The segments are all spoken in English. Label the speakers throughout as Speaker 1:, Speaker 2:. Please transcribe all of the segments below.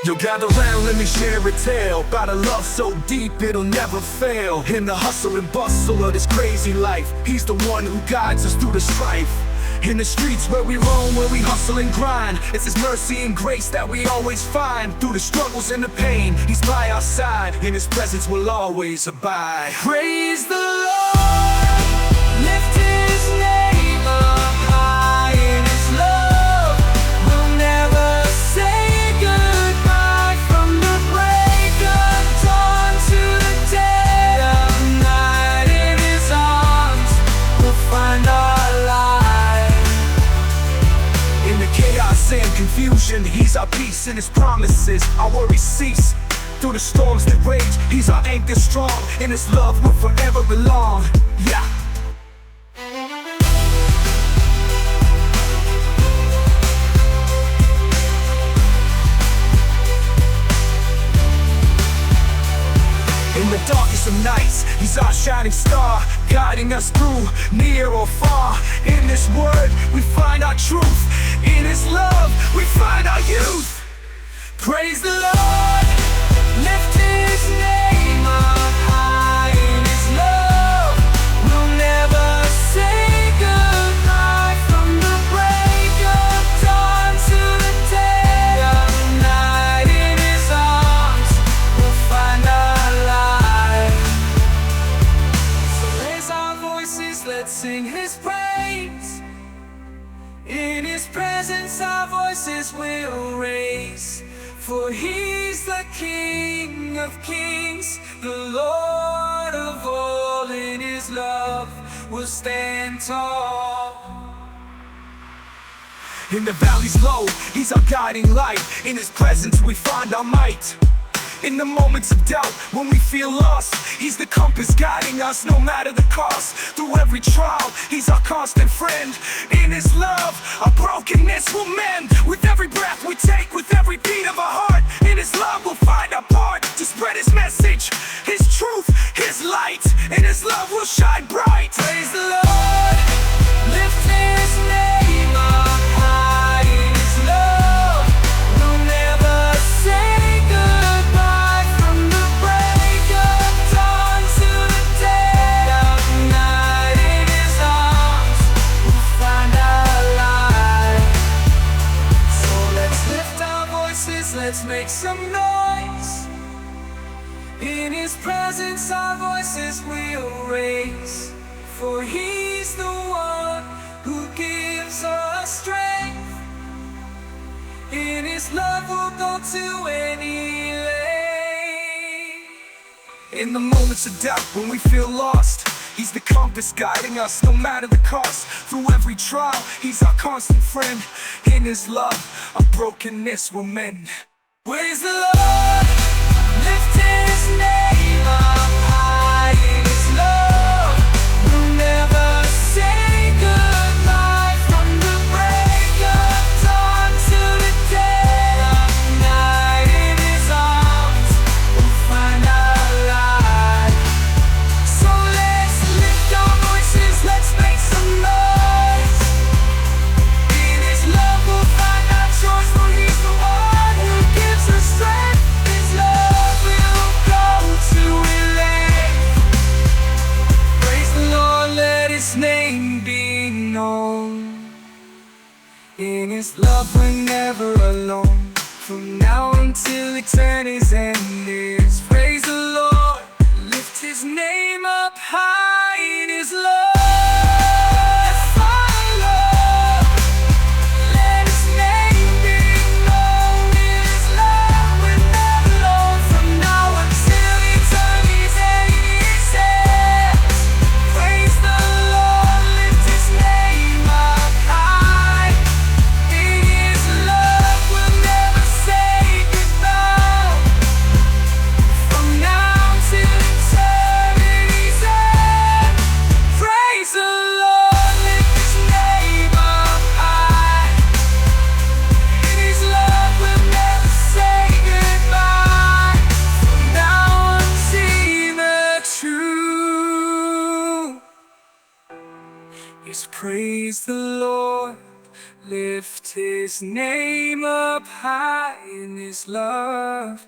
Speaker 1: Yo, gather round, let me share a tale about a love so deep it'll never fail. In the hustle and bustle of this crazy life, he's the one who guides us through the strife. In the streets where we roam, where we hustle and grind, it's his mercy and grace that we always find. Through the struggles and the pain, he's by our side. In his presence we'll always abide. Praise the Lord, lift his name up high. In his love we'll never say goodbye. From the break of dawn to the dead of night, in his arms we'll find our life. In the chaos and confusion, he's our peace. In his promises our worries cease. Through the storms that rage, he's our anchor strong. In his love we'll forever belong. Yeah. In the darkest of nights, he's our shining star, guiding us through, near or far. In this word we find our truth. In his love we find our youth. Praise the Lord, lift his name up high. In his love we'll never say goodbye. From the break of dawn to the dead of night, in his arms we'll find our life. So raise our voices, let's sing his praise. In his presence our voices will raise. For he's the King of kings, the Lord of all. In his love we'll stand tall. In the valleys low, he's our guiding light. In his presence we find our might. In the moments of doubt, when we feel lost, he's the compass guiding us no matter the cost. Through every trial, he's our constant friend. In his love, our brokenness will mend. With every breath we take, with every beat of our heart, in his love we'll find our part to spread his message, his truth, his light. In his love we'll shine bright. Praise the Lord, lift his name up high. In his love we'll never say goodbye. From the break of dawn to the dead of night, in his arms we'll find our life. So let's lift our voices, let's make some noise. In his presence our voices will raise. For he's the one who gives us strength. In his love we'll go to any length. In the moments of doubt, when we feel lost, he's the compass guiding us no matter the cost. Through every trial, he's our constant friend. In his love, our brokenness will mend. Praise the Lord, lift his name up high. In his love we'll never say goodbye. From the break of dawn to the dead of night, in his arms we'll find our life. So let's lift our voices, let's make some noise. In his love we'll find our choice. For he's the one who gives us strength. His love will go to elect. Praise the Lord, let his name be known. In his love we're never alone. From now until eternity's end is. Praise the Lord, lift his name up high. In his love follow, let his name be known. In his love we're never alone. From now until eternity's end he says. Praise the Lord, lift his name up high. In his love we'll never say goodbye. From now till eternity's end, praise His name up high in His love.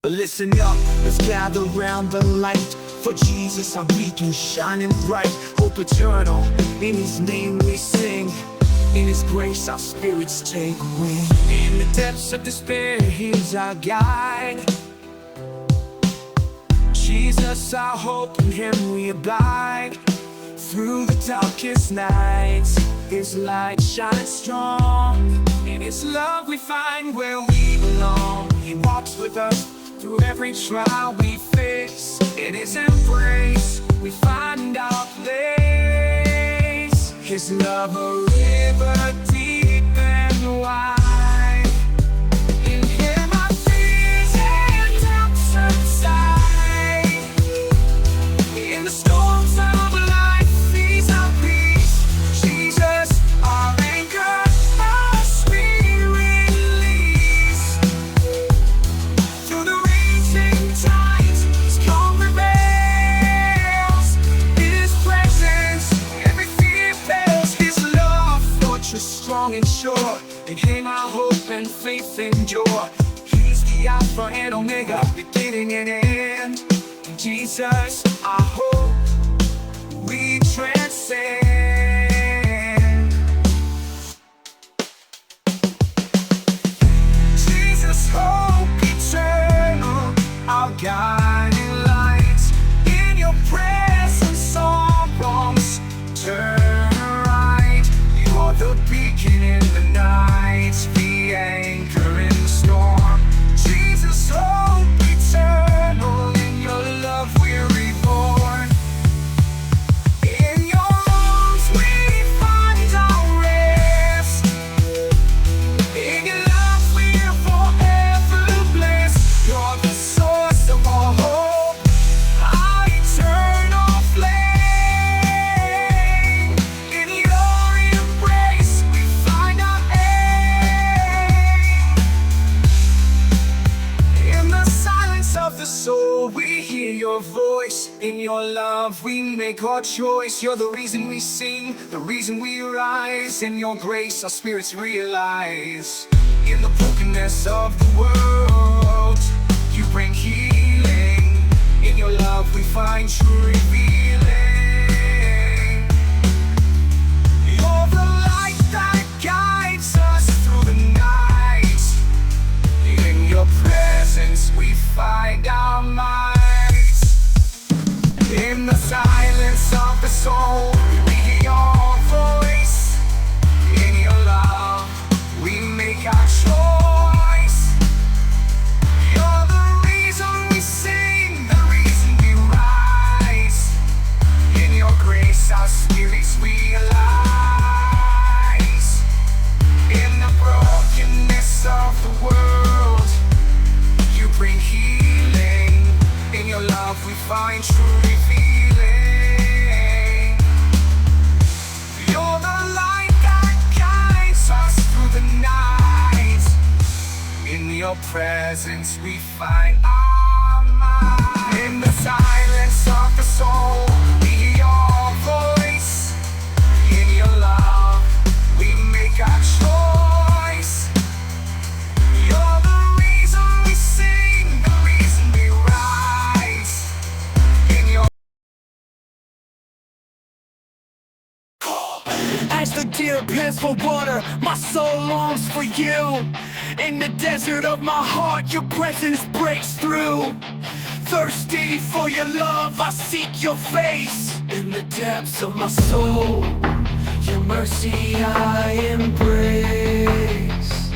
Speaker 1: Listen up, let's gather round the light. For Jesus our beacon shining bright. Hope eternal, in His name we sing. In His grace our spirits take wing. In the depths of despair He's our guide. Jesus our hope, in Him we abide. Through the darkest nights His light shines strong. In His love we find where we belong. He walks with us through every trial we face. In His embrace we find our place. His love a river deep and wide. In Him our fears and doubts subside. In the storms of life He's our peace. Jesus our anchor, our sweet release. Through the raging tides His calm prevails. In His presence every fear fails. His love fortress strong and sure. In Him our hope and faith endure. He's the Alpha and Omega, beginning and end. In Jesus our hope we transcend. Jesus hope eternal, our guiding light. In Your presence all wrongs turn right. You're the beacon in the night, the anchor in the storm. Jesus hope eternal, in Your love we're reborn. In Your arms we find our rest. In Your love we're forever blessed. You're the source of all hope, our eternal flame. In Your embrace we find our aim. In the silence of the soul we hear Your voice. In Your love we make our choice. You're the reason we sing, the reason we rise. In Your grace our spirits realize. In the brokenness of the world You bring healing. In Your love we find true revealing. You're the light that guides us through the night. In Your presence we find our might. In the silence of the soul we hear Your voice. In Your love we make our choice. You're the reason we sing, the reason we rise. In Your grace our spirits realize. In the brokenness of the world You bring healing. In Your love we find true revealing. You're the light that guides us through the night. In Your presence we find our might. In the silence of the soul we hear Your voice. In Your love we make our choice. You're the reason we sing, the reason we rise. In Your as the deer pants for water, my soul longs for You. In the desert of my heart Your presence breaks through. Thirsty for Your love I seek Your face. In the depths of my soul Your mercy I embrace.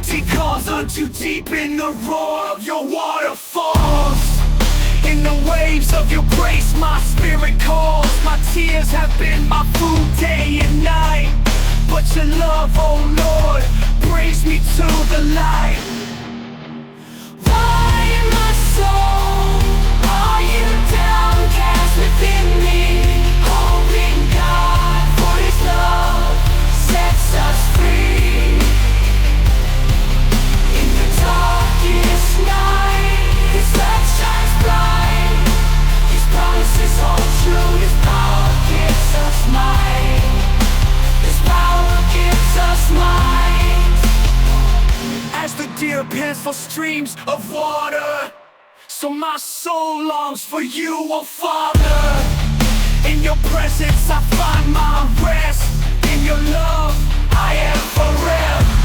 Speaker 1: Deep calls unto deep in the roar of Your waterfalls. In the waves of Your grace my spirit calls. My tears have been my food day and night. But Your love, oh Lord, brings me to the light. Why in my soul are You downcast within me? Hoping God for His love sets us free. In the darkest night His light shines bright. His promise pants for streams of water. So my soul longs for you, oh Father. In your presence I find my rest. In your love I am forever.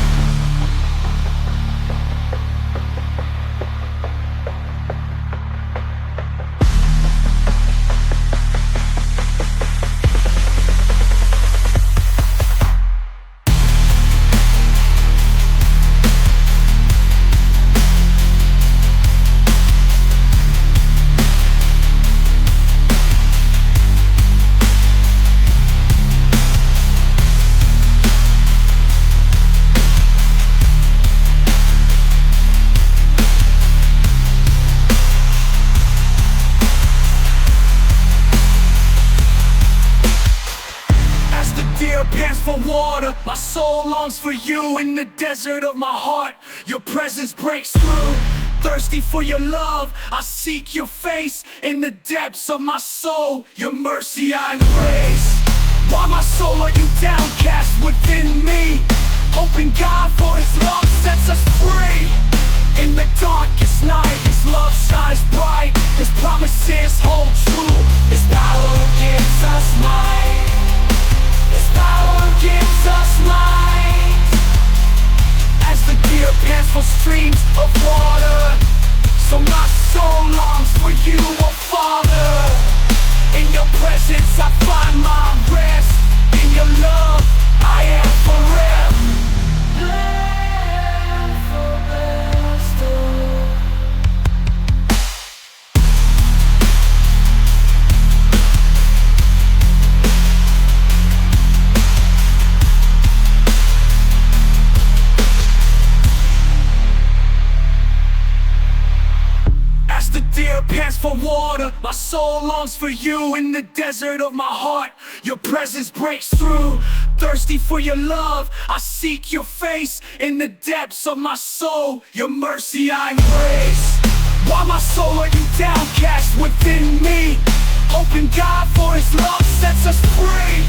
Speaker 1: Pants for water, my soul longs for you. In the desert of my heart, your presence breaks through. Thirsty for your love, I seek your face. In the depths of my soul, your mercy I embrace. Why my soul are you downcast within me? Hoping God for his love sets us free. In the darkest night, his love shines bright. His promises hold true. His power gives us might. His power gives us light. As the deer pants for streams of water, so my soul longs for you, oh Father. In your presence I find my rest. In your love I am forever. Pants for water, my soul longs for you. In the desert of my heart, your presence breaks through. Thirsty for your love, I seek your face. In the depths of my soul, your mercy I embrace. Why my soul are you downcast within me? Hoping God for his love sets us free.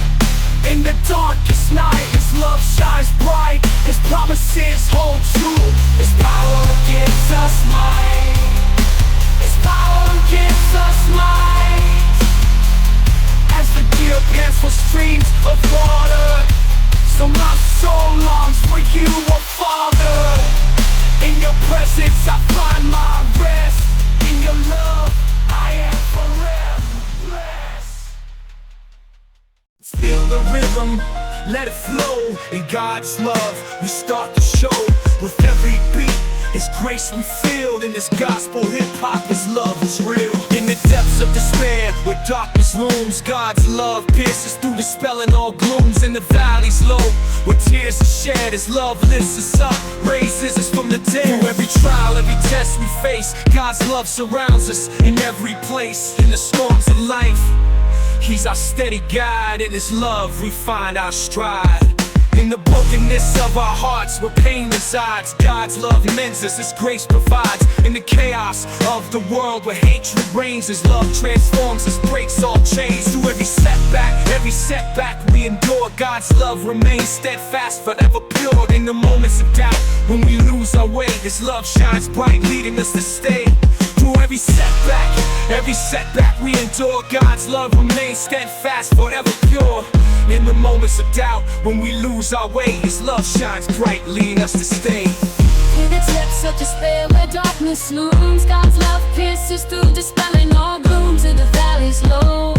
Speaker 1: In the darkest night, his love shines bright. His promises hold true. His power gives us might. His power gives us light. As the deer pants for streams of water, so my soul longs for you, oh Father. In your presence I find my rest. In your love I am forever blessed. Feel the rhythm, let it flow. In God's love we start the show. With every beat his grace we feel. In this gospel hip-hop his love is real. In the depths of despair where darkness looms, God's love pierces through, dispelling all glooms. In the valleys low where tears are shed, his love lifts us up, raises us from the dead. Through every trial, every test we face, God's love surrounds us in every place. In the storms of life, he's our steady guide. In his love we find our stride. In the brokenness of our hearts where pain resides, God's love mends us, his grace provides. In the chaos of the world where hatred reigns, his love transforms us, breaks all chains. Through every setback we endure, God's love remains steadfast, forever pure. In the moments of doubt, when we lose our way, his love shines bright, leading us to stay. Through every setback we endure, God's love remains steadfast, forever pure. In the moments of doubt, when we lose our way, his love shines bright, leading us to stay.
Speaker 2: In the depths of despair where darkness looms, God's love pierces through, dispelling all gloom. To the valleys low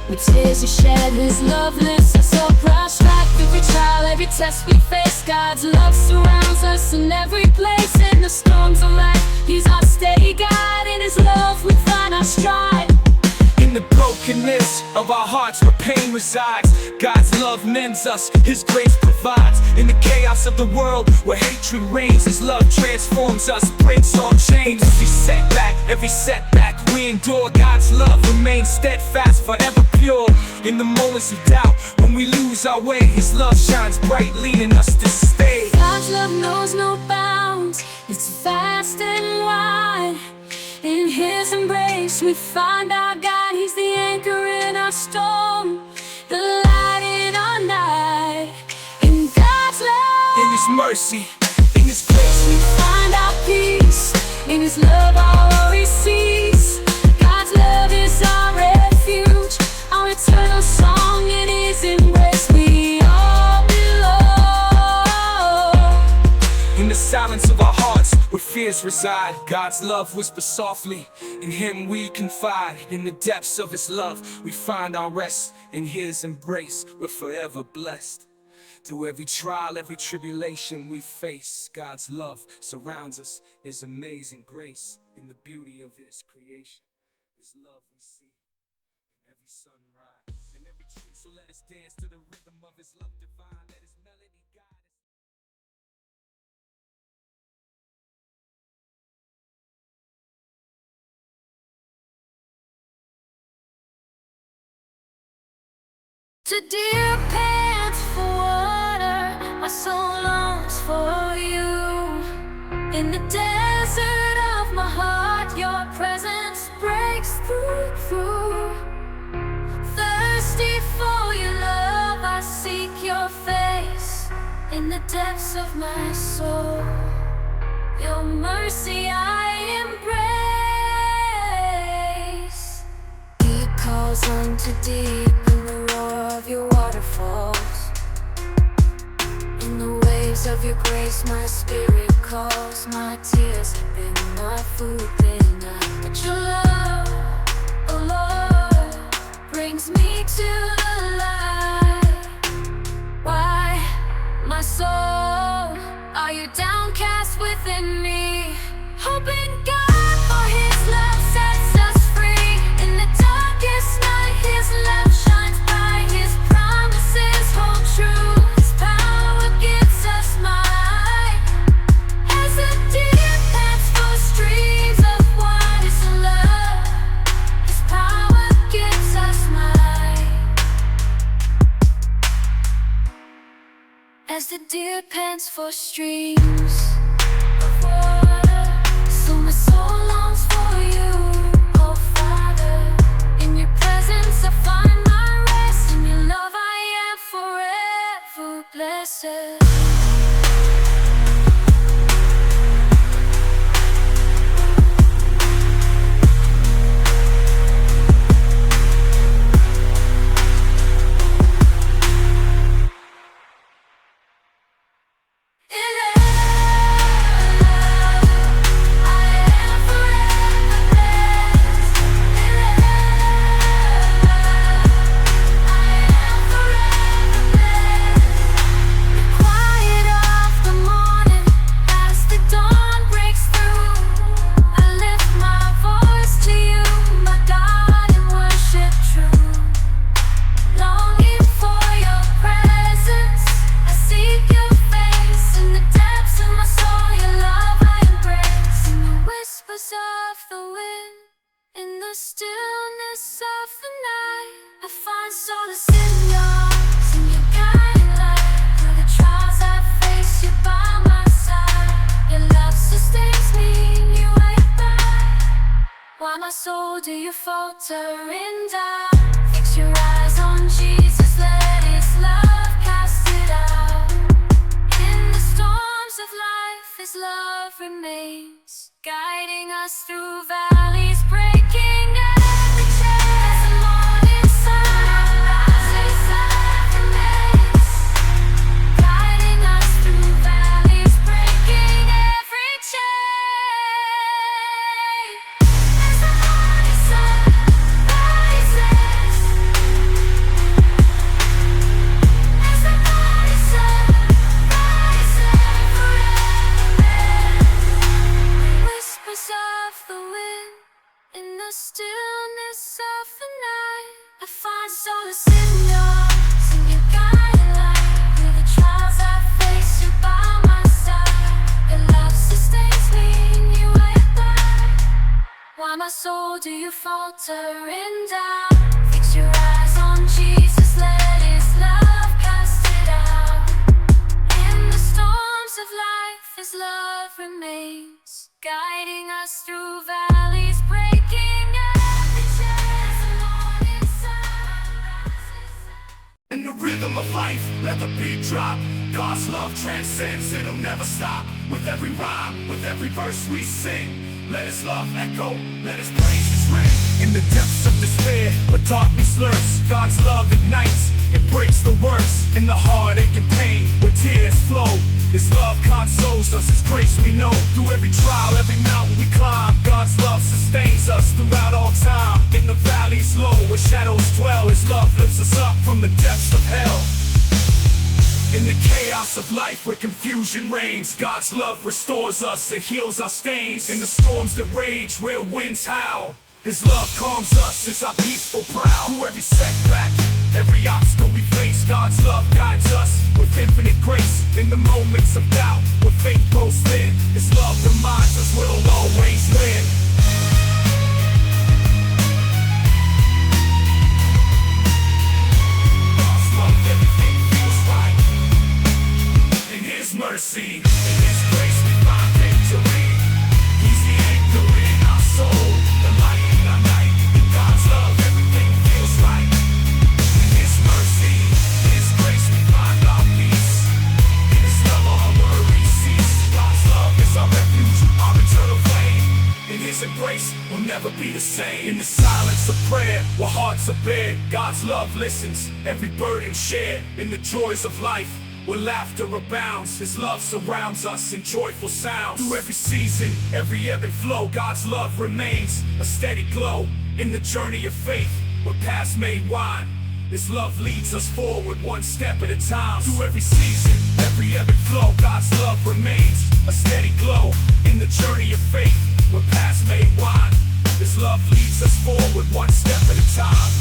Speaker 2: with tears are shed, his love lifts us up. Our strife, every trial, every test we face, God's love surrounds us in every place. In the storms of life, he's our steady guide. In his love we find our stride.
Speaker 1: In the brokenness of our hearts where pain resides, God's love mends us, his grace provides. In the chaos of the world where hatred reigns, his love transforms us, breaks all chains. Every setback we endure, God's love remains steadfast, forever pure. In the moments of doubt, when we lose our way, his love shines bright, leading us to stay.
Speaker 2: God's love knows no bounds, it's vast and wide. In his embrace we find our God. He's the anchor in our storm, the light in our night. In God's love,
Speaker 1: in his mercy, in his grace,
Speaker 2: we find our In His love our worries cease. God's love is our refuge, our eternal song. In His embrace we all belong.
Speaker 1: In the silence of our hearts, where fears reside, God's love whispers softly. In Him we confide. In the depths of His love, we find our rest. In His embrace, we're forever blessed. Through every trial, every tribulation we face, God's love surrounds us, His amazing grace. In the beauty of His creation, His love we see in every sunrise and every tree. So let us dance to the rhythm of His love divine. Let His melody guide us.
Speaker 2: To deer pants for water, my soul longs for you. In the desert of my heart, your presence breaks through. Thirsty for your love, I seek your face. In the depths of my soul, your mercy I embrace. Deep calls unto deep in the roar of your waterfalls. In the waves of your grace my spirit calls. My tears have been my food, been night. But your love, oh Lord, brings me to the light. Why, my soul, are you downcast within me? Hope in God, for His love sets us free. In the darkest night, His love shines bright. His promises hold true. His power gives us might. As the deer pants for streams of water, His love, His power gives us might. As the deer pants for streams of water, so my soul longs for you, oh Father. In your presence I find my rest. In your love I am forever blessed. Of the wind, in the stillness of the night, I find solace in your arms, in your guiding light. Through the trials I face, you're by my side. Your love sustains me, and you wait by. Why, my soul, do you falter in doubt? Fix your eyes on Jesus, let His love cast it out. In the storms of life, His love remains, guiding us through valleys, breaking every chain. As the morning sun rises, love remains, guiding us through valleys, breaking every chain. As the morning sun rises, as the morning sun rises, forever whispers of the wind, in the stillness of the night, I find solace in your arms, in your guiding light. Through the trials I face, you're by my side. Your love sustains me, and you wait by. Why, my soul, do you falter in doubt? Fix your eyes on Jesus, let His love cast it out. In the storms of life, His love remains, guiding us through valleys, breaking every chain. As the morning sun rises.
Speaker 1: In the rhythm of life, let the beat drop. God's love transcends, it'll never stop. With every rhyme, with every verse we sing, let His love echo, let His praises ring. In the depths of despair, where darkness lurks, God's love ignites, it breaks the worst. In the heartache and pain, where tears flow, His love consoles us, His grace we know. Through every trial, every mountain we climb, God's love sustains us throughout all time. In the valleys low, where shadows dwell, His love lifts us up from the depths of hell. In the chaos of life where confusion reigns, God's love restores us, it heals our stains. In the storms that rage where winds howl, His love calms us, it's our peaceful prow. Through every setback, every obstacle we face, God's love guides us with infinite grace. In the moments of doubt, where faith grows thin, His love reminds us we'll always win. God's love, everything feels right. In His mercy, in His grace we find victory. He's the anchor in our soul, the light in our night. In God's love, everything feels right. In His mercy, in His grace we find our peace. In His love all worries cease. God's love is our refuge, our eternal flame. In His embrace, we'll never be the same. In the silence of prayer, where hearts are bare, God's love listens, every burden shared. In the joys of life, where laughter abounds, His love surrounds us in joyful sounds. Through every season, every ebb and flow, God's love remains a steady glow. In the journey of faith, where paths may wind, His love leads us forward one step at a time. Through every season, every ebb and flow, God's love remains a steady glow. In the journey of faith, where paths may wind, His love leads us forward one step at a time.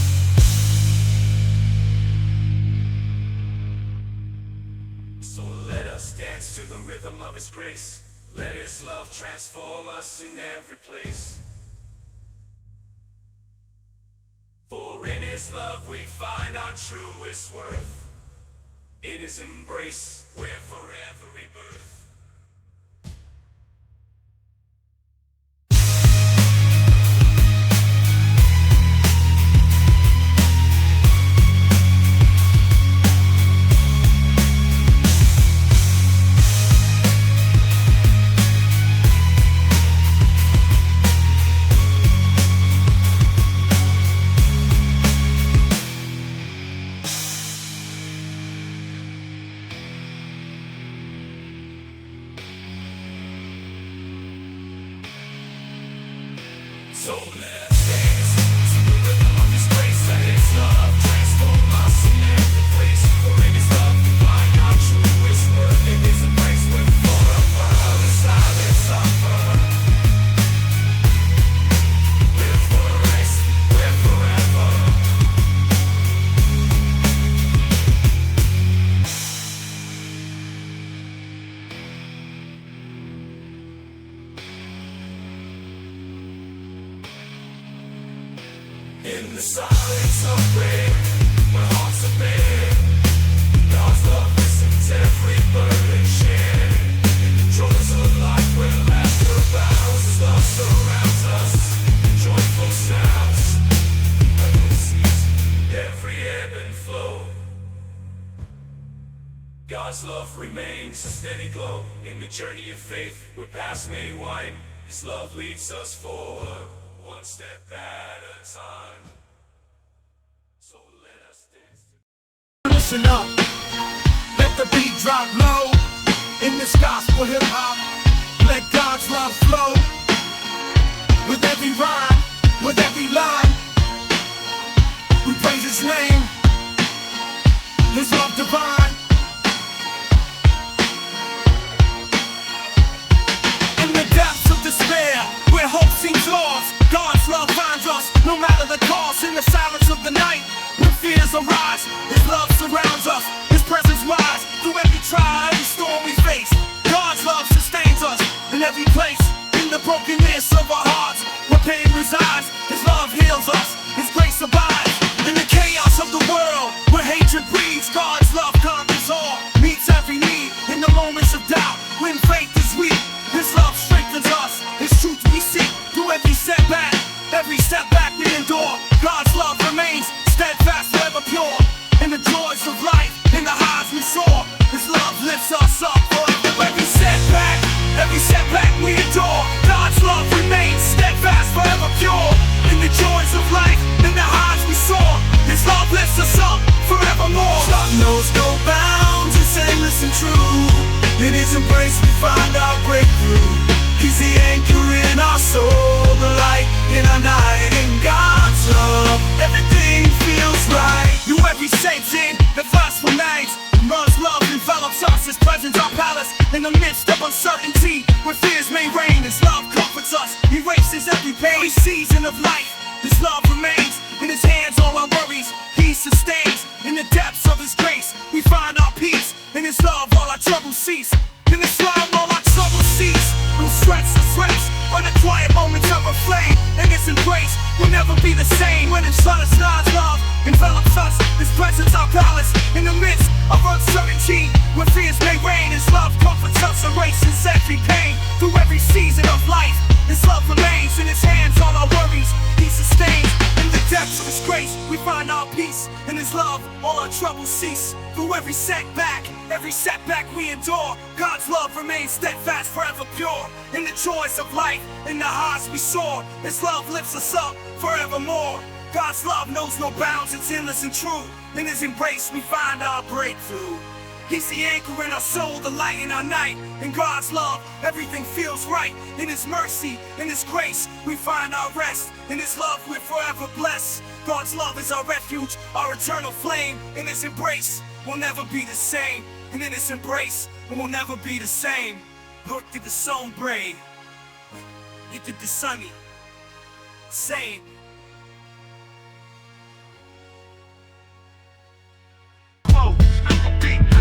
Speaker 1: So let us dance to the rhythm of His grace. Let His love transform us in every place. For in His love we find our truest worth. In His embrace we're forever rebirth. So let's dance to the rhythm of His grace. Let His love transform us in every place. For in His love we find our truest worth. In His embrace we're forever. The silence suffer. We're for rest, we're forever. In the silence of prayer, where hearts are bare, God's love listens every burden shared. In the joys of life, where laughter abounds, His love surrounds us in joyful sounds. Every ebb and flow, God's love remains a steady glow. In the journey of faith, where paths may wind, His love leads us forward, one step at a time. So let us dance. Listen up, let the beat drop low. In this gospel hip hop, let God's love flow. With every rhyme, with every line, we praise His name, His love divine. In the depths of despair, where hope seems lost, God's love finds us, no matter the cost. In the silence of the night, when fears arise, His love surrounds us, His presence rise. Through every trial, every storm we face, God's love sustains us in every place. In the brokenness of our hearts, where pain resides, His love heals us, His grace abides. In the chaos of the world, where hatred breeds, God's love conquers all, meets every need. In the moments of doubt, when faith is weak, His love strengthens us, His truth we seek. Through every setback we endure, God's love remains steadfast, forever pure. In the joys of life, in the highs we soar, His love lifts us up forever. Every setback we endure, God's love remains In His embrace we find our breakthrough. He's the anchor in our soul, the light in our night. In God's love, everything feels right. Through every Satan, the first remains. God's love envelops us, His presence our palace. In the midst of uncertainty, where fears may reign, His love comforts us, erases every pain. Every season of life, His love remains. In His hands all our worries, He sustains. In the depths of His grace, we find our peace. In His love all our troubles cease. In His love all our troubles cease. From stress to stress, when the quiet moments of a flame. In His embrace, we'll never be the same. When His God's love envelops us, His presence our palace. In the midst of uncertainty, where fears may reign, His love comforts us, erases every pain. Through every season of life, His love remains. In His hands all our worries, He sustains. In the depths of His grace, we find our peace. In His love, all our troubles cease. Through every setback we endure, God's love remains steadfast, forever pure. In the joys of life, in the highs we soar, His love lifts us up forevermore. God's love knows no bounds, it's endless and true. In His embrace we find our breakthrough. He's the anchor in our soul, the light in our night. In God's love, everything feels right. In His mercy, in His grace, we find our rest. In His love, we're forever blessed. God's love is our refuge, our eternal flame. In His embrace, we'll never be the same. And in His embrace, we'll never be the same. Look at the sombre, look at the sunny, same.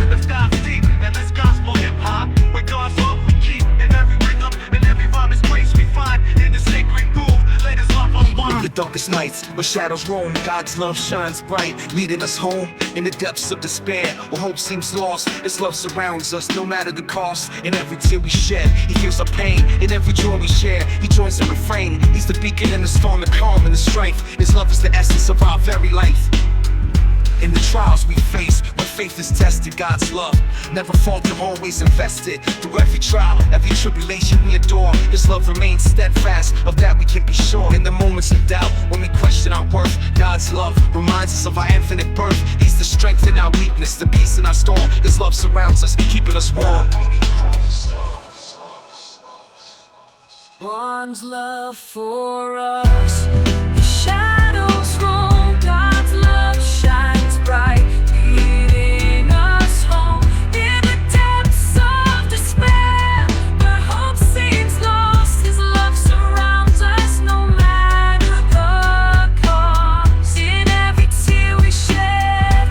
Speaker 3: Let's dive deep, and let's gospel hip-hop. Where God's love we keep, in every rhythm, in every rhyme His grace we find. In the sacred groove, let His love unwind.
Speaker 1: The darkest nights, where shadows roam, God's love shines bright, leading us home. In the depths of despair, where hope seems lost, His love surrounds us, no matter the cost. In every tear we shed, He feels our pain. In every joy we share, He joins the refrain. He's the beacon in the storm, the calm and the strength. His love is the essence of our very life. In the trials we face, when faith is tested, God's love never falter, always invested. Through every trial, every tribulation we adore, His love remains steadfast, of that we can be sure. In the moments of doubt, when we question our worth, God's love reminds us of our infinite birth. He's the strength in our weakness, the peace in our storm. His love surrounds us, keeping us warm.
Speaker 2: One's love for us, the shadows roam, God's love shines bright, leading us home. In the depths of despair, where hope seems lost, His love surrounds us, no matter the cost. In every tear we shed,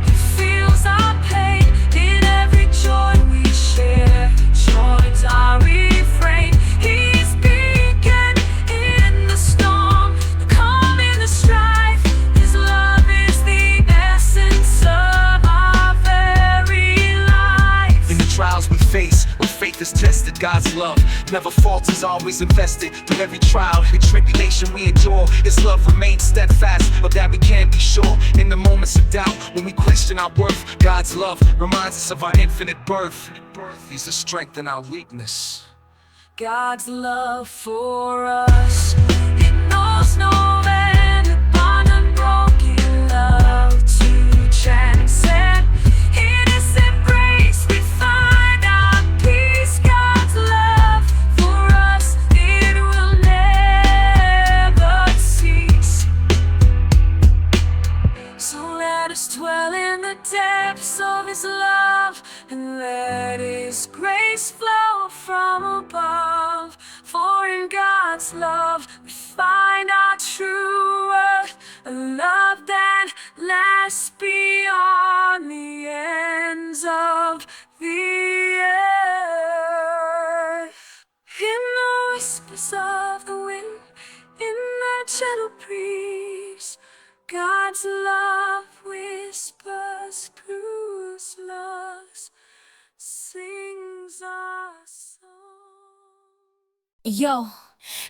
Speaker 2: He feels our pain. In every joy we share, joins our refrain. He's beacon in the storm, the calm in the strife. His love is the essence of our very life.
Speaker 1: In the trials we face, when faith is tested, God's love never falters, always invested. Through every trial, every tribulation we endure, His love remains steadfast, of that we can be sure. In the moments of doubt, when we question our worth, God's love reminds us of our infinite birth. He's the strength in our weakness.
Speaker 2: God's love for us, it knows no end, upon unbroken love to transcend. In His embrace we find our peace. God's love for us, it will never cease. So let us dwell in the depths of His love, and let His grace flow from above. For in God's love we find our true worth, a love that lasts beyond the ends of the earth. In the whispers of the wind, in the gentle breeze, God's love whispers through His lungs, sings our song. Yo,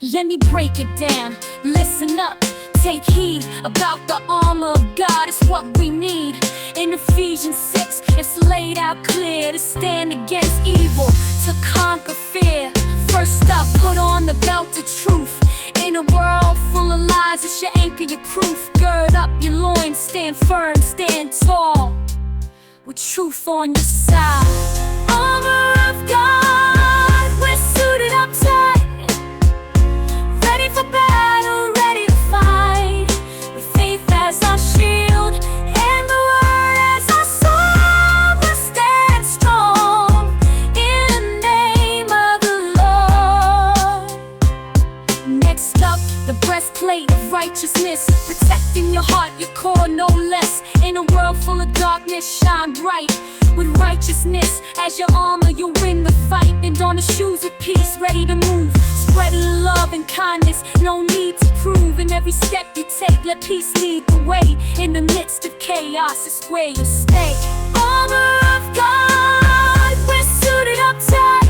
Speaker 2: let me break it down. Listen up, take heed about the armor of God. It's what we need. In Ephesians 6, it's laid out clear to stand against evil, to conquer fear. First up, put on the belt of truth. In a world full of lies, it's your anchor, your proof. Gird up your loins, stand firm, stand tall, with truth on your side. Armor darkness, shine bright with righteousness as your armor. You'll win the fight. And on the shoes of peace, ready to move, spreading love and kindness, no need to prove. In every step you take, let peace lead the way. In the midst of chaos, it's where you stay. Armor of God, we're suited up tight,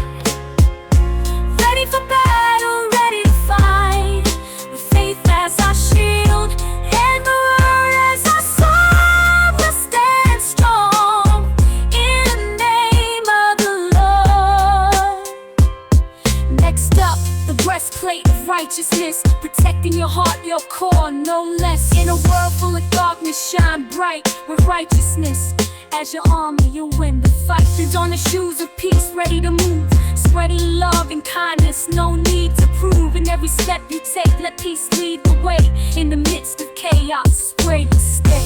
Speaker 2: ready for battle, ready to fight, with faith as our shield and the word as our sword. We'll stand strong in the name of the Lord. Next up, the breastplate of righteousness, protecting your heart, your core, no less. In a world full of darkness, shine bright with righteousness as your armor. You'll win the fight. And on the shoes of peace, ready to move, spreading love and kindness, no need to prove. In every step you take, let peace lead the way. In the midst of chaos, where you stay.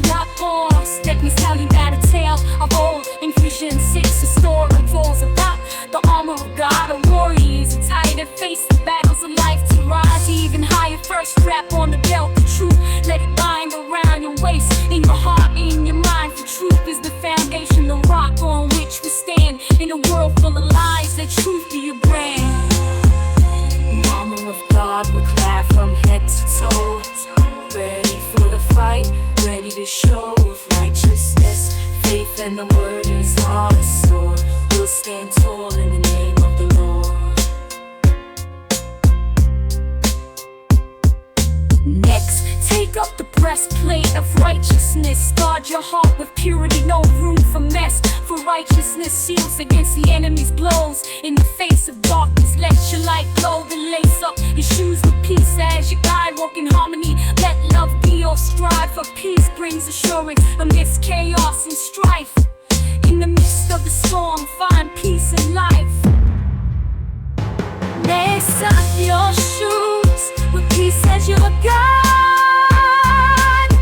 Speaker 2: Not all stepping, telling that a tale of old. In Ephesians 6, the story rolls about the armor of God. A warrior is tired to face the battles of life, to rise even higher. First strap on the belt of truth, let it bind around your waist, in your heart, in your mind. For truth is the foundation, the rock on which we stand. In a world full of lies, let truth be your brand. Armor of God, we're clad from head to toe, ready for the fight, ready to show. With righteousness, faith, and the word is our sword, we'll stand tall in the name of the Lord. Next, take up the breastplate of righteousness. Guard your heart with purity, no room for mess. For righteousness shields against the enemy's blows. In the face of darkness, let your light glow. Then lace up your shoes with peace as your guide. Walk in harmony, let love be your stride. For peace brings assurance amidst chaos and strife. In the midst of the storm, find peace and life. Lace up your shoes with peace as your guide.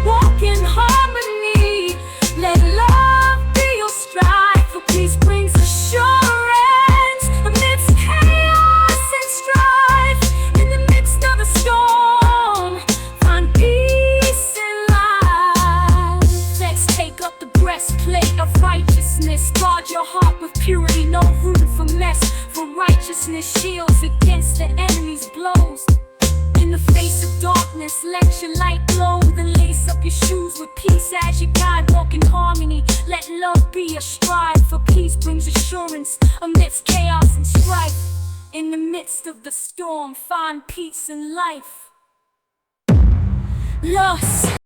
Speaker 2: Walk in harmony, let love be your stride. For peace brings assurance amidst chaos and strife. In the midst of the storm, find peace and life. Let's take up the breastplate of righteousness. Guard your heart with purity, no room for mess. For righteousness shields against the enemy's blows. In the face of darkness, let your light glow. Then lace up your shoes with peace as your guide. Walk in harmony, let love be your stride. For peace brings assurance amidst chaos and strife. In the midst of the storm, find peace and life. Lost